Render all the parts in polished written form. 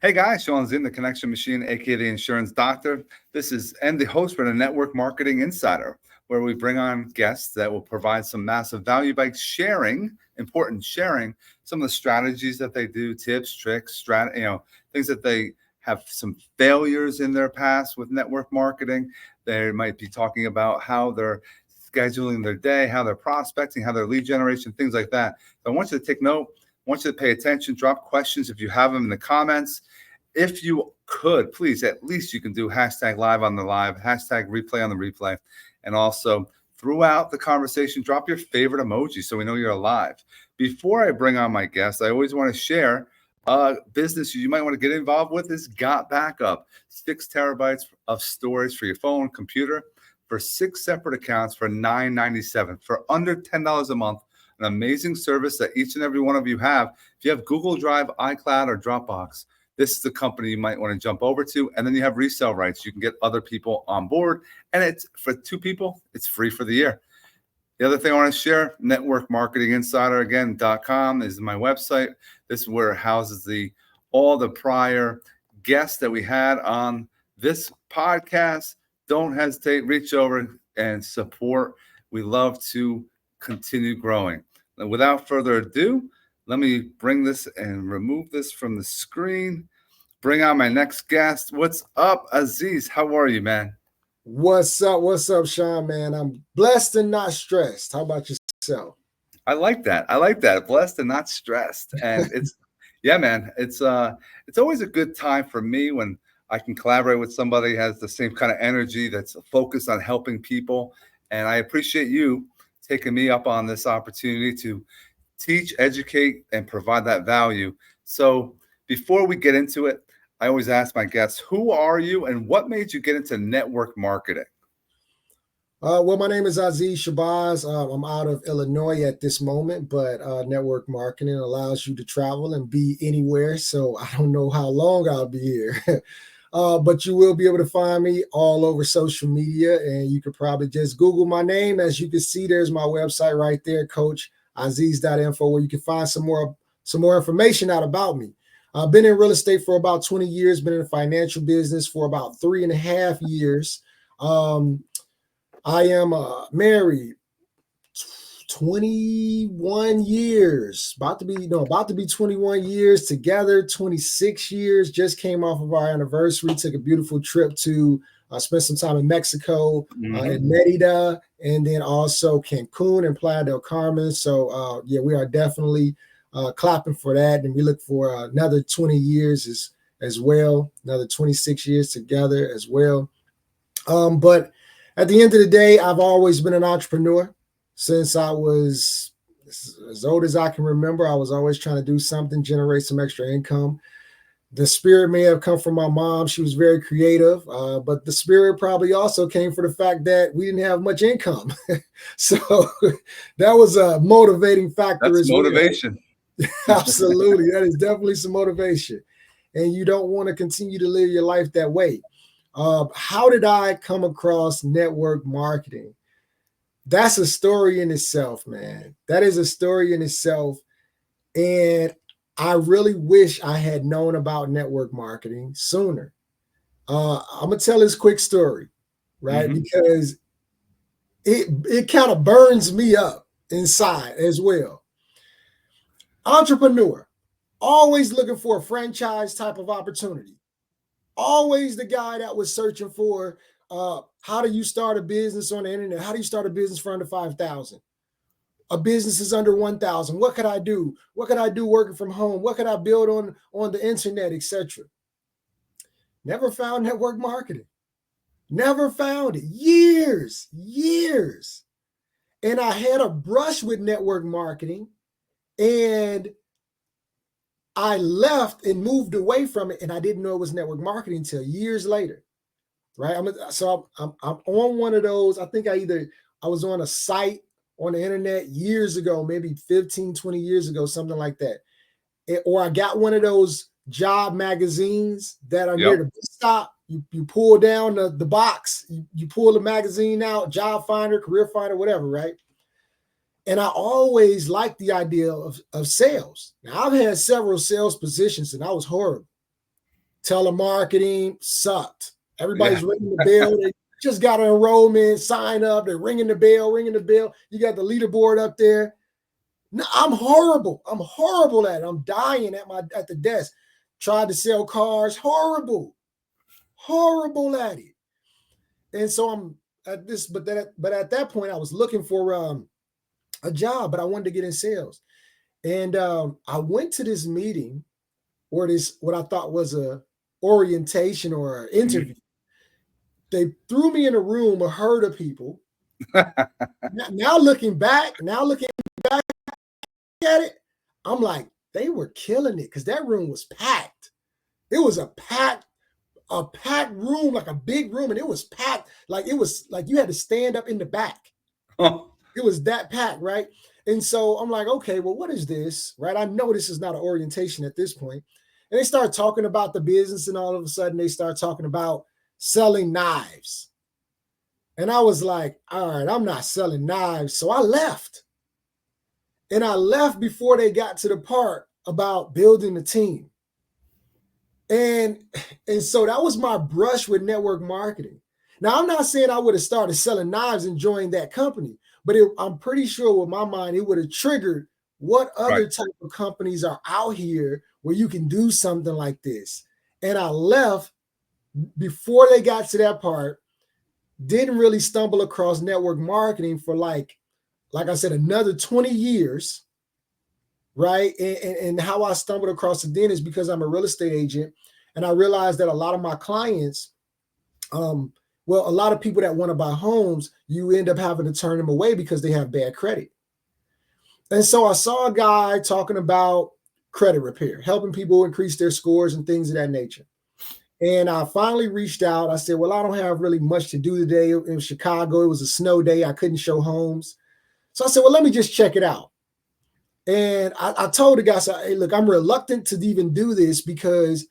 Hey guys, Shawn Ziem, the Connection Machine, aka the Insurance Doctor. This is and the host for the Network Marketing Insider, where we bring on guests that will provide some massive value by sharing some of the strategies that they do, tips, tricks, things that they have some failures in their past with network marketing. They might be talking about how they're scheduling their day, how they're prospecting, how they're lead generation, things like that. So I want you to take note. I want you to pay attention, drop questions if you have them in the comments. If you could, please, at least you can do hashtag live on the live, hashtag replay on the replay. And also throughout the conversation, drop your favorite emoji so we know you're alive. Before I bring on my guest, I always want to share a business you might want to get involved with is Got Backup. 6 terabytes of storage for your phone, computer, for 6 separate accounts for $9.97, for under $10 a month. An amazing service that each and every one of you have. If you have Google Drive, iCloud, or Dropbox, this is the company you might want to jump over to. And then you have resale rights. You can get other people on board. And it's for 2 people, it's free for the year. The other thing I want to share, networkmarketinginsider.com is my website. This is where it houses all the prior guests that we had on this podcast. Don't hesitate, reach over and support. We love to continue growing. And without further ado, let me bring this and remove this from the screen. Bring on my next guest. What's up, Aziz? How are you, man? What's up? What's up, Shawn, man? I'm blessed and not stressed. How about yourself? I like that. Blessed and not stressed. And yeah, man, it's always a good time for me when I can collaborate with somebody who has the same kind of energy that's focused on helping people. And I appreciate you taking me up on this opportunity to teach, educate, and provide that value. So before we get into it, I always ask my guests, who are you and what made you get into network marketing? Well, my name is Aziz Shabazz. I'm out of Illinois at this moment, but network marketing allows you to travel and be anywhere. So I don't know how long I'll be here. But you will be able to find me all over social media, and you could probably just Google my name. As you can see, there's my website right there, coachaziz.info, where you can find some more information out about me. I've been in real estate for about 20 years, been in the financial business for about 3.5 years. I am married 21 years, about to be 21 years together, 26 years, just came off of our anniversary, took a beautiful trip to spend some time in Mexico, in Merida, and then also Cancun and Playa del Carmen. So yeah, we are definitely clapping for that. And we look for another 20 years as well, another 26 years together as well. But at the end of the day, I've always been an entrepreneur. Since I was as old as I can remember, I was always trying to do something, generate some extra income. The spirit may have come from my mom. She was very creative, but the spirit probably also came for the fact that we didn't have much income. So that was a motivating factor. That's motivation. Well. Absolutely. That is definitely some motivation. And you don't want to continue to live your life that way. How did I come across network marketing? That's a story in itself, man. That is a story in itself. And I really wish I had known about network marketing sooner. I'm going to tell this quick story, right? Because it kind of burns me up inside as well. Entrepreneur, always looking for a franchise type of opportunity. Always the guy that was searching for how do you start a business on the internet? How do you start a business for under 5,000? A business is under 1,000. What could I do? What could I do working from home? What could I build on the internet, etc.? Never found network marketing. Never found it. Years. And I had a brush with network marketing, and I left and moved away from it, and I didn't know it was network marketing until years later. Right. I'm on one of those. I think I was on a site on the internet years ago, maybe 15, 20 years ago, something like that. Or I got one of those job magazines that are near the bus stop. You pull down the box, you pull the magazine out, job finder, career finder, whatever, right? And I always liked the idea of sales. Now, I've had several sales positions, and I was horrible. telemarketing sucked. Everybody's ringing the bell. They just got an enrollment, sign up. They're ringing the bell. You got the leaderboard up there. No, I'm horrible. I'm horrible at it. I'm dying at the desk. Tried to sell cars. Horrible at it. And so I'm at this, but at that point I was looking for a job, but I wanted to get in sales. And I went to this meeting or this, what I thought was a orientation or an interview. They threw me in a room, a herd of people. now looking back at it, I'm like, they were killing it because that room was packed. It was a packed room, like a big room, and it was packed. Like it was like you had to stand up in the back. It was that packed, right? And so I'm like, okay, well, what is this, right? I know this is not an orientation at this point. And they start talking about the business, and all of a sudden they start talking about selling knives. And I was like, all right, I'm not selling knives. So I left. And I left before they got to the part about building a team. And so that was my brush with network marketing. Now, I'm not saying I would have started selling knives and joined that company, but I'm pretty sure with my mind, it would have triggered what other type of companies are out here where you can do something like this. And I left before they got to that part, didn't really stumble across network marketing for like I said, another 20 years, right? And how I stumbled across it then is because I'm a real estate agent, and I realized that a lot of my clients, a lot of people that want to buy homes, you end up having to turn them away because they have bad credit. And so I saw a guy talking about credit repair, helping people increase their scores and things of that nature. And I finally reached out. I said, well, I don't have really much to do today in Chicago. It was a snow day. I couldn't show homes. So I said, well, let me just check it out. And I told the guy, I said, hey, look, I'm reluctant to even do this because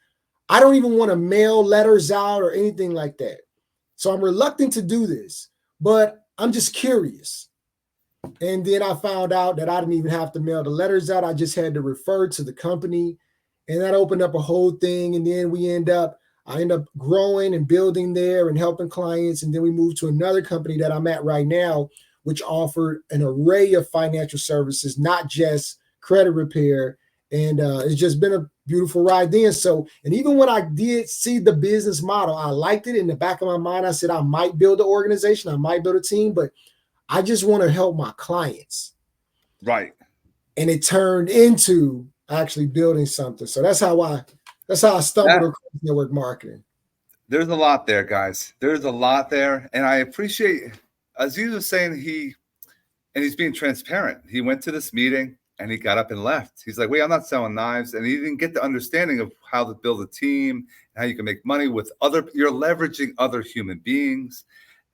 I don't even want to mail letters out or anything like that. So I'm reluctant to do this, but I'm just curious. And then I found out that I didn't even have to mail the letters out. I just had to refer to the company, and that opened up a whole thing. And then I end up growing and building there and helping clients. And then we moved to another company that I'm at right now, which offered an array of financial services, not just credit repair. And it's just been a beautiful ride then. So, and even when I did see the business model, I liked it. In the back of my mind, I said, I might build an organization, I might build a team, but I just want to help my clients. Right. And it turned into actually building something. So that's how I stumbled across network marketing. There's a lot there, guys. There's a lot there. And I appreciate, Aziz was saying he's being transparent. He went to this meeting and he got up and left. He's like, wait, I'm not selling knives. And he didn't get the understanding of how to build a team, how you can make money with you're leveraging other human beings.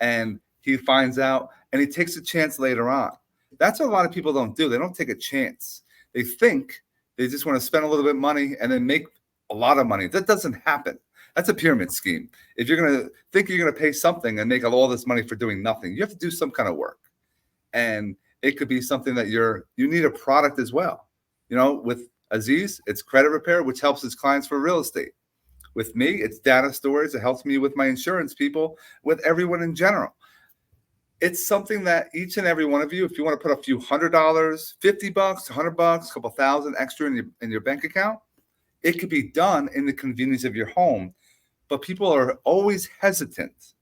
And he finds out and he takes a chance later on. That's what a lot of people don't do. They don't take a chance. They think they just want to spend a little bit of money and then make a lot of money. That doesn't happen. That's a pyramid scheme. If you're going to think you're going to pay something and make all this money for doing nothing, you have to do some kind of work. And it could be something that you need a product as well. You know, with Aziz, it's credit repair, which helps his clients for real estate. With me, it's data storage. It helps me with my insurance people, with everyone in general. It's something that each and every one of you, if you want to put a few $100, $50, $100, a couple thousand extra in your bank account, it could be done in the convenience of your home. But people are always hesitant.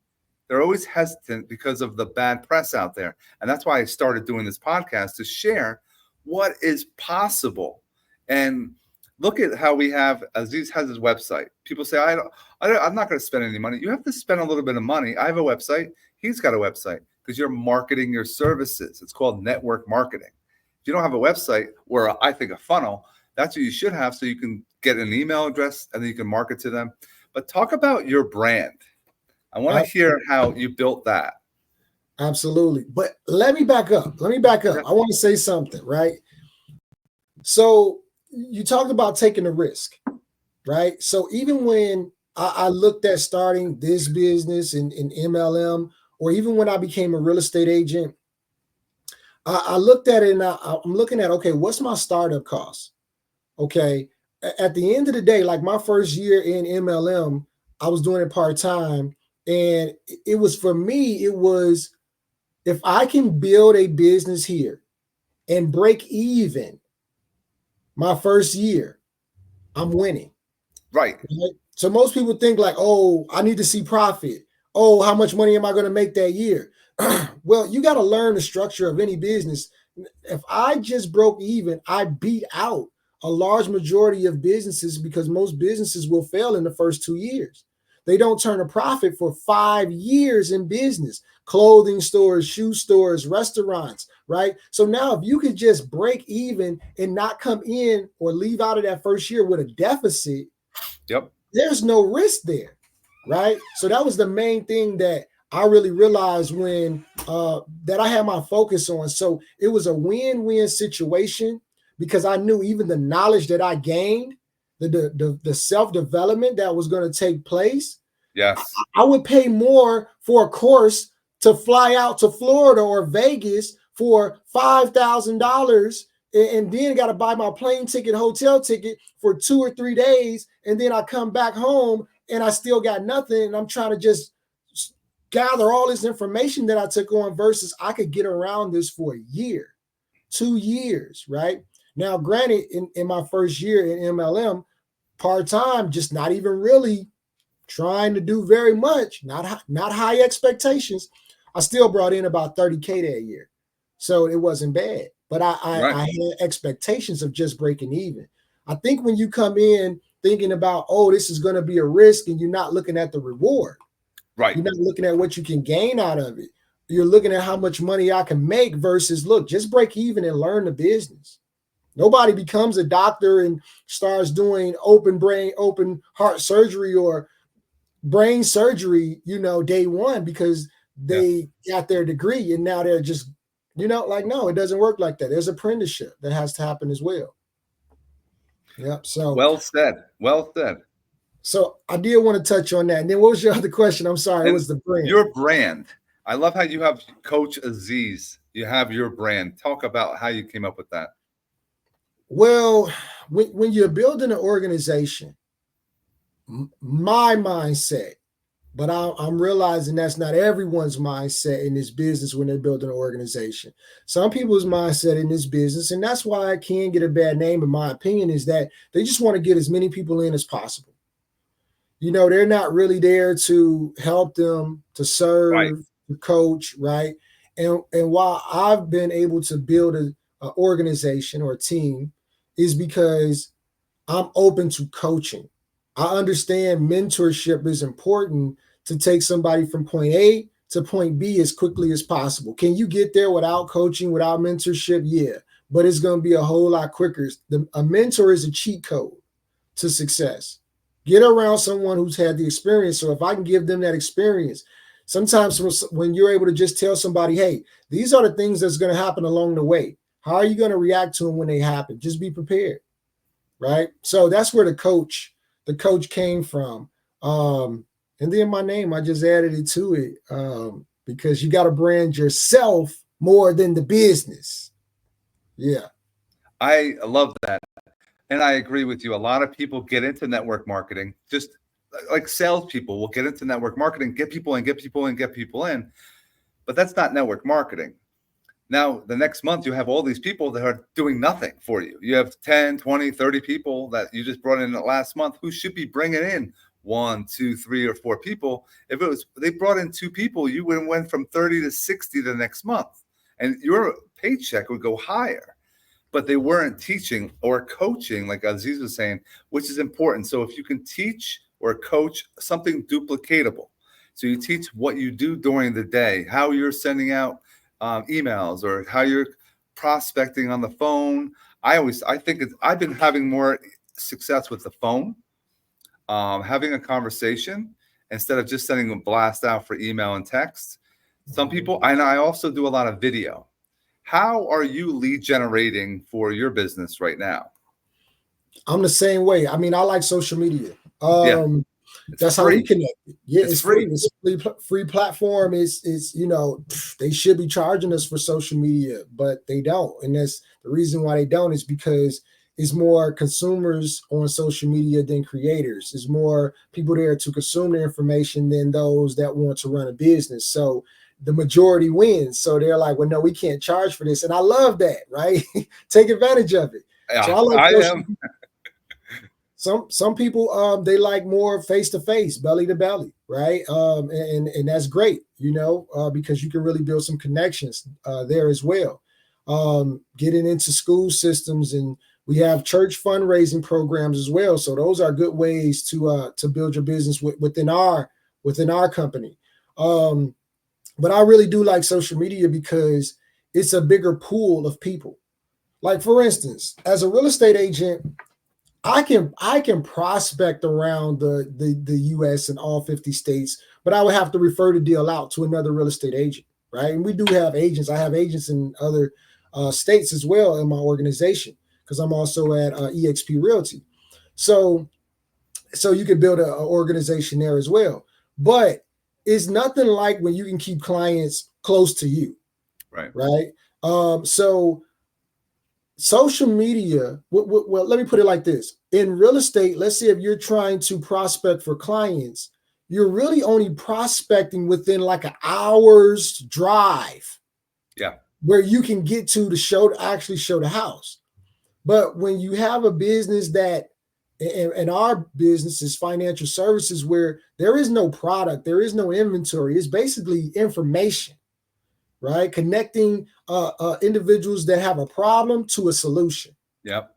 They're always hesitant because of the bad press out there. And that's why I started doing this podcast, to share what is possible. And look at how we have, Aziz has his website. People say, I'm not going to spend any money. You have to spend a little bit of money. I have a website. He's got a website, because you're marketing your services. It's called network marketing. If you don't have a website, or I think a funnel, that's what you should have, so you can get an email address and then you can market to them. But talk about your brand. I want to hear how you built that. Absolutely. But let me back up. I want to say something, right? So you talked about taking a risk, right? So even when I looked at starting this business in MLM, or even when I became a real estate agent, I looked at it and I'm looking at, okay, what's my startup cost? Okay, at the end of the day, like my first year in MLM, I was doing it part-time. And it was, for me, it was, if I can build a business here and break even my first year, I'm winning. Right. So most people think like, oh, I need to see profit. Oh, how much money am I going to make that year? Well, you got to learn the structure of any business. If I just broke even, I beat out a large majority of businesses, because most businesses will fail in the first 2 years. They don't turn a profit for 5 years in business. Clothing stores, shoe stores, restaurants, right? So now if you could just break even and not come in or leave out of that first year with a deficit, yep, there's no risk there, right? So that was the main thing that I really realized when that I had my focus on. So it was a win-win situation, because I knew even the knowledge that I gained, the self-development that was going to take place. Yes, I would pay more for a course to fly out to Florida or Vegas for $5,000, and then got to buy my plane ticket, hotel ticket for 2 or 3 days, and then I come back home and I still got nothing, and I'm trying to just gather all this information that I took on, versus I could get around this for a year, 2 years, right? Now, granted, in my first year in MLM, part-time, just not even really trying to do very much, not high expectations, I still brought in about 30K that year. So it wasn't bad, but I had expectations of just breaking even. I think when you come in thinking about, oh, this is going to be a risk, and you're not looking at the reward, right? You're not looking at what you can gain out of it. You're looking at how much money I can make versus, look, just break even and learn the business. Nobody becomes a doctor and starts doing open heart surgery or brain surgery, day one, because they got their degree and now they're just, like, no, it doesn't work like that. There's apprenticeship that has to happen as well. Yep. So well said. Well said. So I did want to touch on that. And then what was your other question? I'm sorry, And it was the brand. Your brand. I love how you have Coach Aziz. You have your brand. Talk about how you came up with that. Well, when you're building an organization, my mindset, but I'm realizing that's not everyone's mindset in this business when they're building an organization. Some people's mindset in this business, and that's why I can get a bad name, in my opinion, is that they just want to get as many people in as possible. They're not really there to help them, to serve, right, to coach, right? And while I've been able to build an organization or a team, is because I'm open to coaching. I understand mentorship is important to take somebody from point A to point B as quickly as possible. Can you get there without coaching, without mentorship? Yeah, but it's going to be a whole lot quicker. A mentor is a cheat code to success. Get around someone who's had the experience. So if I can give them that experience, sometimes when you're able to just tell somebody, hey, these are the things that's going to happen along the way. How are you going to react to them when they happen? Just be prepared, right? So that's where the coach came from. And then my name, I just added it to it because you got to brand yourself more than the business. Yeah. I love that. And I agree with you. A lot of people get into network marketing, just like salespeople will get into network marketing, get people in. But that's not network marketing. Now, the next month, you have all these people that are doing nothing for you. You have 10, 20, 30 people that you just brought in the last month who should be bringing in 1, 2, 3, or 4 people. If they brought in 2 people, you would have went from 30 to 60 the next month, and your paycheck would go higher. But they weren't teaching or coaching, like Aziz was saying, which is important. So if you can teach or coach something duplicatable, so you teach what you do during the day, how you're sending out emails, or how you're prospecting on the phone. I've been having more success with the phone, having a conversation instead of just sending a blast out for email and text. Some people, and I also do a lot of video. How are you lead generating for your business right now? I'm the same way. I mean, I like social media. That's free. How we connect. Yeah, it's free. It's a free platform. It's they should be charging us for social media, but they don't. And that's the reason why they don't, is because is more consumers on social media than creators. Is more people there to consume the information than those that want to run a business. So the majority wins. So they're like, well, no, we can't charge for this. And I love that, right? Take advantage of it. Yeah, so I like I social am. some people they like more face to face, belly to belly, right? And that's great, because you can really build some connections there as well. Getting into school systems, and we have church fundraising programs as well. So those are good ways to build your business within our company. But I really do like social media because it's a bigger pool of people. Like, for instance, as a real estate agent, I can prospect around the US and all 50 states, but I would have to refer the deal out to another real estate agent, right? And we do have agents. I have agents in other states as well in my organization because I'm also at EXP Realty. So you can build an organization there as well. But it's nothing like when you can keep clients close to you, right? So social media, well, let me put it like this. In real estate, let's say if you're trying to prospect for clients, you're really only prospecting within like an hour's drive. Yeah. Where you can get to actually show the house. But when you have a business that, and our business is financial services, where there is no product, there is no inventory, it's basically information. Right? Connecting individuals that have a problem to a solution. Yep.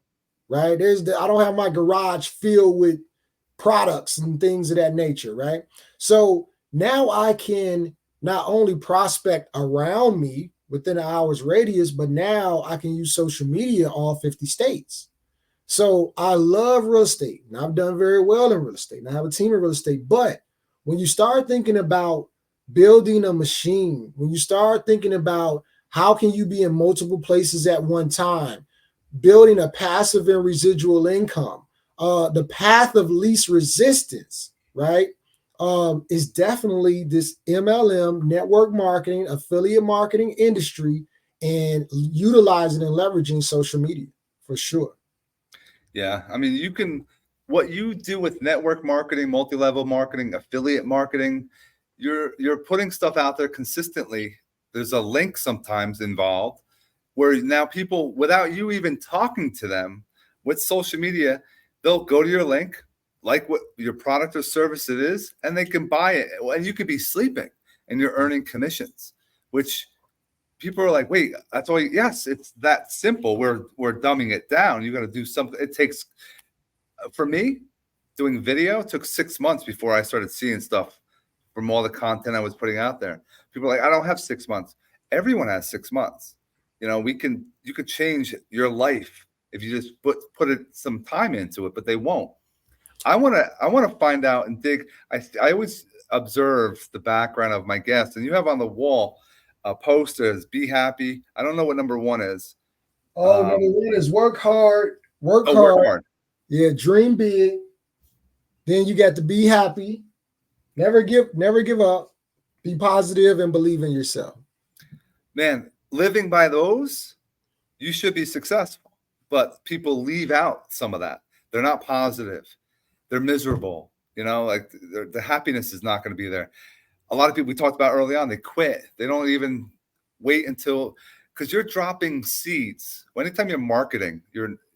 Right? I don't have my garage filled with products and things of that nature. Right? So now I can not only prospect around me within an hour's radius, but now I can use social media all 50 states. So I love real estate, and I've done very well in real estate, and I have a team in real estate. But when you start thinking about building a machine, when you start thinking about how can you be in multiple places at one time, building a passive and residual income, the path of least resistance, right, is definitely this MLM, network marketing, affiliate marketing industry, and utilizing and leveraging social media for sure. Yeah, I mean, what you do with network marketing, multi-level marketing, affiliate marketing, you're putting stuff out there consistently. There's a link sometimes involved where now people, without you even talking to them with social media, they'll go to your link, like what your product or service it is, and they can buy it. And you could be sleeping and you're earning commissions, which people are like, wait, that's all. Yes, it's that simple. We're dumbing it down. You got to do something. It takes, for me, doing video took 6 months before I started seeing stuff from all the content I was putting out there. People are like, I don't have 6 months. Everyone has 6 months. You could change your life if you just put some time into it, but they won't. I want to find out and dig. I always observe the background of my guests, and you have on the wall posters, be happy. I don't know what number one is. Number one is work hard. Work hard. Yeah, dream big. Then you got to be happy. Never give up. Be positive and believe in yourself. Man, living by those, you should be successful. But people leave out some of that. They're not positive. They're miserable. Like the happiness is not going to be there. A lot of people we talked about early on, they quit. They don't even wait because you're dropping seeds. Anytime you're marketing,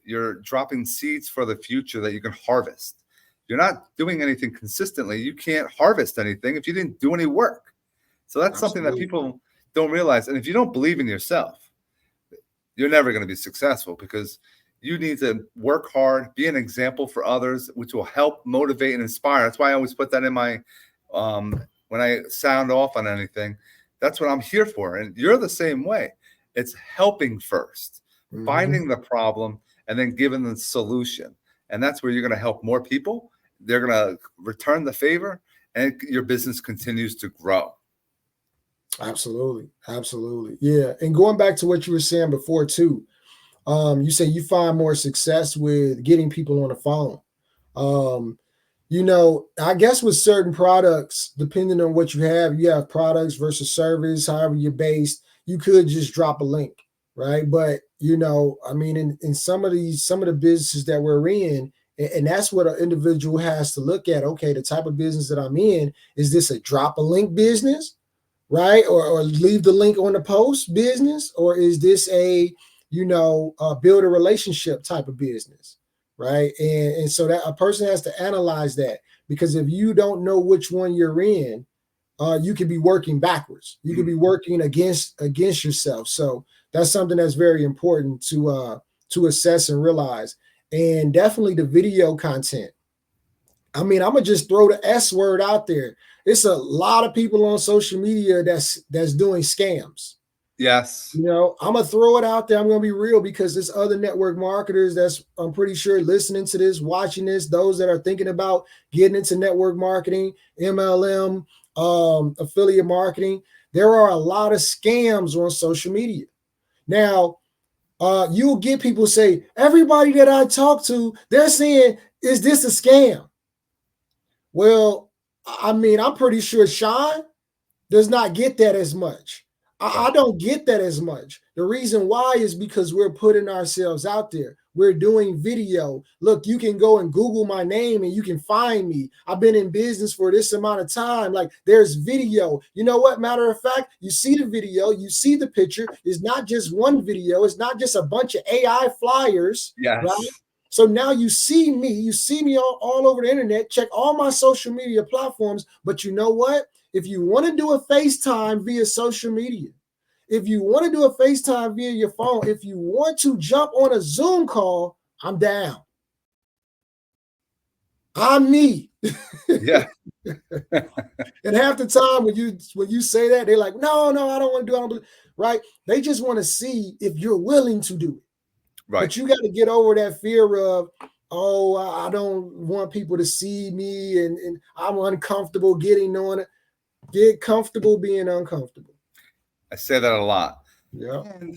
you're dropping seeds for the future that you can harvest. You're not doing anything consistently. You can't harvest anything if you didn't do any work. So that's something that people don't realize. And if you don't believe in yourself, you're never going to be successful because you need to work hard, be an example for others, which will help motivate and inspire. That's why I always put that in my, when I sound off on anything, that's what I'm here for. And you're the same way. It's helping first, finding the problem, and then giving the solution. And that's where you're going to help more people. They're going to return the favor, and your business continues to grow. Absolutely. Absolutely. Yeah. And going back to what you were saying before too, you say you find more success with getting people on the phone. I guess with certain products, depending on what you have products versus service, however you're based, you could just drop a link, right? But I mean, in some of the businesses that we're in, and that's what an individual has to look at. Okay, the type of business that I'm in, is this a drop a link business, right? Or leave the link on the post business, or is this a build a relationship type of business, right? And so that a person has to analyze that, because if you don't know which one you're in, you could be working backwards. You could be working against yourself. So that's something that's very important to assess and realize. And definitely the video content. I mean, I'm gonna just throw the S word out there. It's a lot of people on social media that's doing scams. Yes. I'm gonna throw it out there. I'm gonna be real, because there's other network marketers that's, I'm pretty sure, listening to this, watching this, those that are thinking about getting into network marketing, MLM, affiliate marketing. There are a lot of scams on social media. Now, you'll get people say, everybody that I talk to, they're saying, is this a scam? Well, I mean, I'm pretty sure Shawn does not get that as much. I don't get that as much. The reason why is because we're putting ourselves out there. We're doing video. Look, you can go and Google my name and you can find me. I've been in business for this amount of time. Like, there's video. You know what? Matter of fact, you see the video, you see the picture. It's not just one video. It's not just a bunch of AI flyers. Yes. Right? So now you see me all over the internet, check all my social media platforms. But you know what? If you want to do a FaceTime via social media, if you want to do a FaceTime via your phone, if you want to jump on a Zoom call, I'm down. I'm me. Yeah. And half the time when you say that, they're like, no, I don't want to do it. Right? They just want to see if you're willing to do it. Right. But you got to get over that fear of, oh, I don't want people to see me, and I'm uncomfortable getting on it. Get comfortable being uncomfortable. I say that a lot. Yeah. And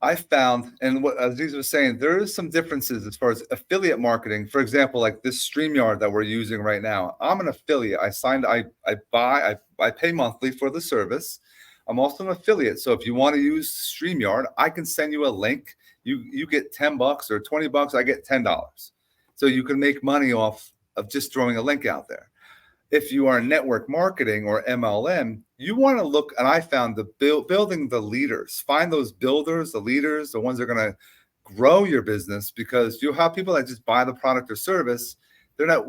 I found, and what Aziz was saying, there is some differences as far as affiliate marketing. For example, like this StreamYard that we're using right now. I'm an affiliate. I pay monthly for the service. I'm also an affiliate. So if you want to use StreamYard, I can send you a link. You get $10 or $20. I get $10. So you can make money off of just throwing a link out there. If you are network marketing or MLM, you want to look, and I found building the leaders. Find those builders, the leaders, the ones that are going to grow your business, because you have people that just buy the product or service. They don't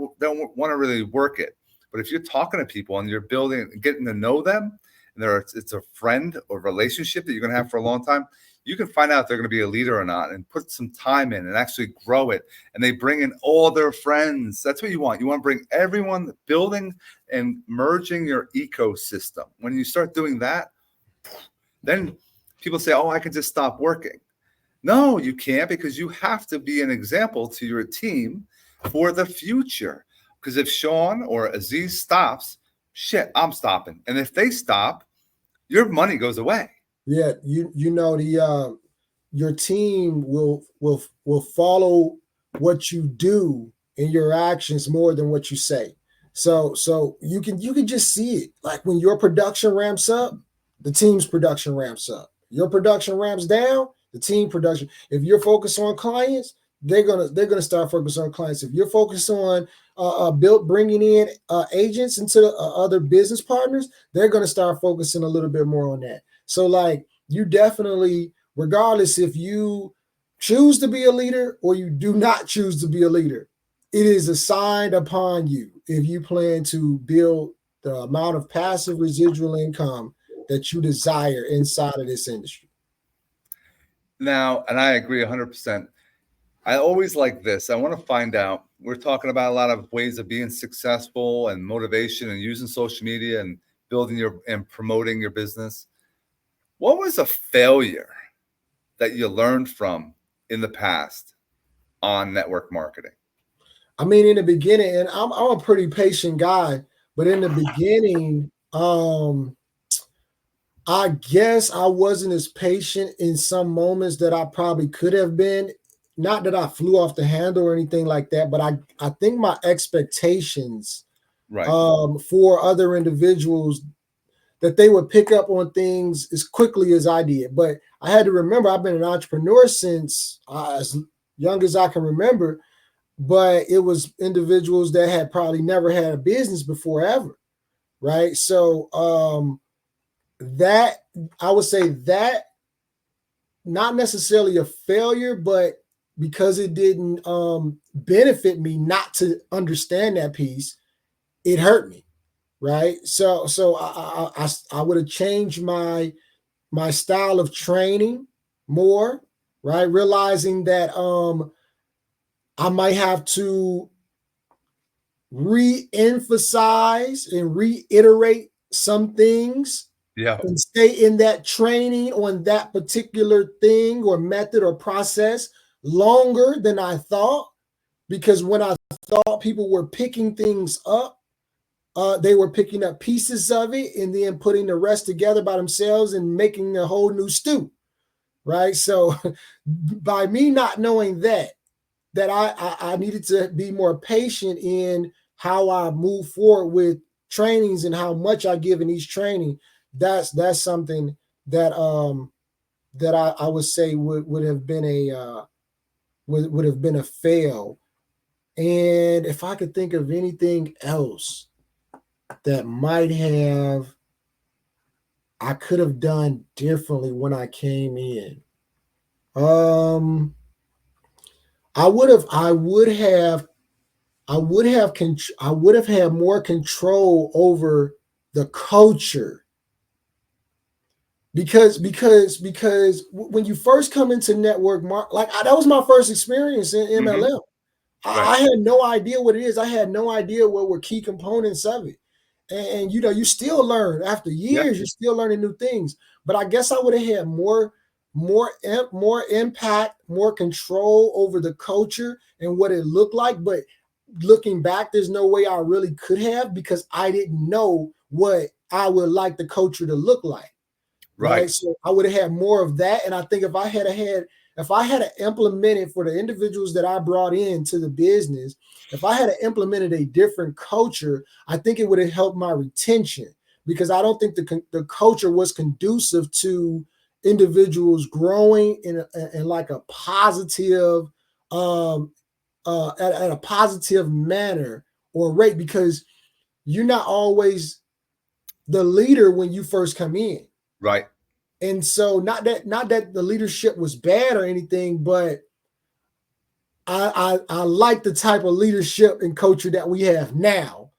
want to really work it. But if you're talking to people and you're building, getting to know them, and it's a friend or relationship that you're going to have for a long time, you can find out if they're going to be a leader or not, and put some time in and actually grow it. And they bring in all their friends. That's what you want. You want to bring everyone, building and merging your ecosystem. When you start doing that, then people say, oh, I can just stop working. No, you can't, because you have to be an example to your team for the future. Because if Shawn or Aziz stops, shit, I'm stopping. And if they stop, your money goes away. Yeah, your team will follow what you do in your actions more than what you say. So you can just see it. Like when your production ramps up, the team's production ramps up. Your production ramps down, the team production. If you're focused on clients, they're gonna start focusing on clients. If you're focused on bringing in agents into the, other business partners, they're gonna start focusing a little bit more on that. So like, you definitely, regardless if you choose to be a leader or you do not choose to be a leader, it is assigned upon you if you plan to build the amount of passive residual income that you desire inside of this industry. Now, and I agree 100%. I always like this. I want to find out, we're talking about a lot of ways of being successful and motivation and using social media and building and promoting your business. What was a failure that you learned from in the past on network marketing? I mean, in the beginning, and I'm a pretty patient guy, but in the beginning, I guess I wasn't as patient in some moments that I probably could have been. Not that I flew off the handle or anything like that, but I think my expectations for other individuals, that they would pick up on things as quickly as I did. But I had to remember I've been an entrepreneur since as young as I can remember, but it was individuals that had probably never had a business before ever, right? So that I would say that not necessarily a failure, but because it didn't benefit me not to understand that piece, it hurt me, right? So I would have changed my style of training more, right? Realizing that I might have to re-emphasize and reiterate some things Yeah. and stay in that training on that particular thing or method or process longer than I thought. Because when I thought people were picking things up, they were picking up pieces of it and then putting the rest together by themselves and making a whole new stew, right? So by me not knowing that I needed to be more patient in how I move forward with trainings and how much I give in each training. That's something that that I would say would have been a would have been a fail. And if I could think of anything else that might have I could have done differently when I came in, I would have had more control over the culture because when you first come into network that was my first experience in MLM. Mm-hmm. Right. I had no idea what it is. I had no idea what were key components of it. And you know, you still learn after years, you're still learning new things. But I guess I would have had more impact, more control over the culture and what it looked like. But looking back, there's no way I really could have because I didn't know what I would like the culture to look like. Right. So I would have had more of that. And I think if I had implemented for the individuals that I brought into the business, if I had implemented a different culture, I think it would have helped my retention because I don't think the culture was conducive to individuals growing in like a positive, at a positive manner or rate because you're not always the leader when you first come in. Right. And so not that the leadership was bad or anything, but I like the type of leadership and culture that we have now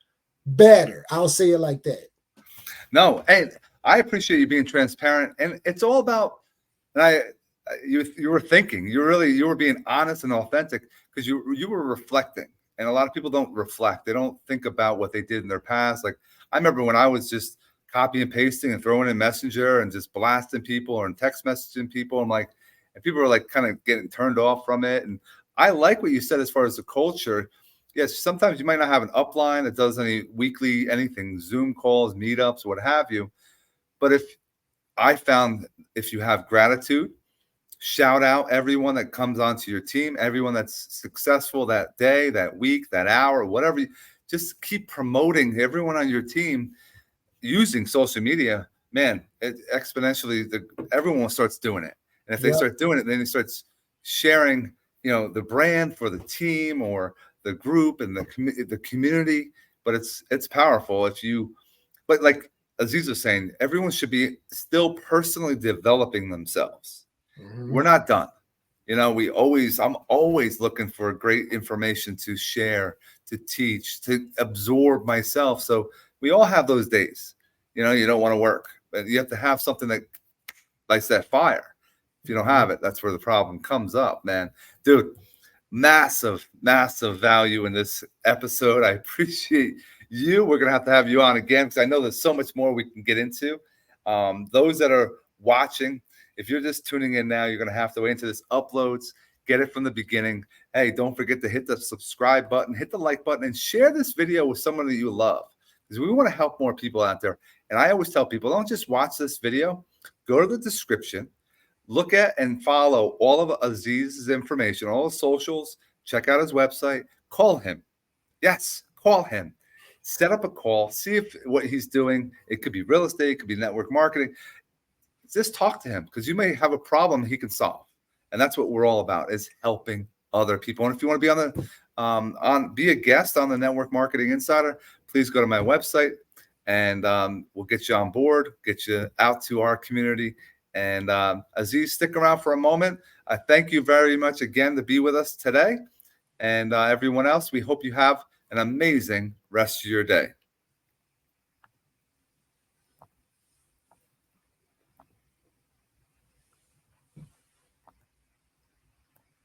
better. I'll say it like that. No, and I appreciate you being transparent. And it's all about, and you were thinking, you were being honest and authentic because you were reflecting. And a lot of people don't reflect. They don't think about what they did in their past. Like I remember when I was just copy and pasting and throwing in Messenger and just blasting people or in text messaging people. I'm like, and people were like kind of getting turned off from it. And I like what you said as far as the culture. Yes, sometimes you might not have an upline that does any weekly anything, Zoom calls, meetups, what have you. But if you have gratitude, shout out everyone that comes onto your team, everyone that's successful that day, that week, that hour, whatever. Just keep promoting everyone on your team using social media, man, exponentially, everyone starts doing it. And if they start doing it, then it starts sharing, the brand for the team or the group and the community. But it's powerful but like Aziz was saying, everyone should be still personally developing themselves. Mm-hmm. We're not done. I'm always looking for great information to share, to teach, to absorb myself. So we all have those days. You don't want to work, but you have to have something that lights that fire. If you don't have it, that's where the problem comes up, man. Dude, massive, massive value in this episode. I appreciate you. We're going to have you on again because I know there's so much more we can get into. Those that are watching, if you're just tuning in now, you're going to have to wait until this uploads. Get it from the beginning. Hey, don't forget to hit the subscribe button, hit the like button, and share this video with someone that you love. Because we want to help more people out there. And I always tell people, don't just watch this video. Go to the description. Look at and follow all of Aziz's information, all his socials. Check out his website. Call him. Yes, call him. set up a call, see if what he's doing, it could be real estate, it could be network marketing. Just talk to him, because you may have a problem he can solve. And that's what we're all about, is helping other people. And if you want to be on the be a guest on the Network Marketing Insider, please go to my website, and we'll get you on board, get you out to our community. And Aziz, stick around for a moment. I thank you very much again to be with us today. And everyone else, we hope you have an amazing rest of your day.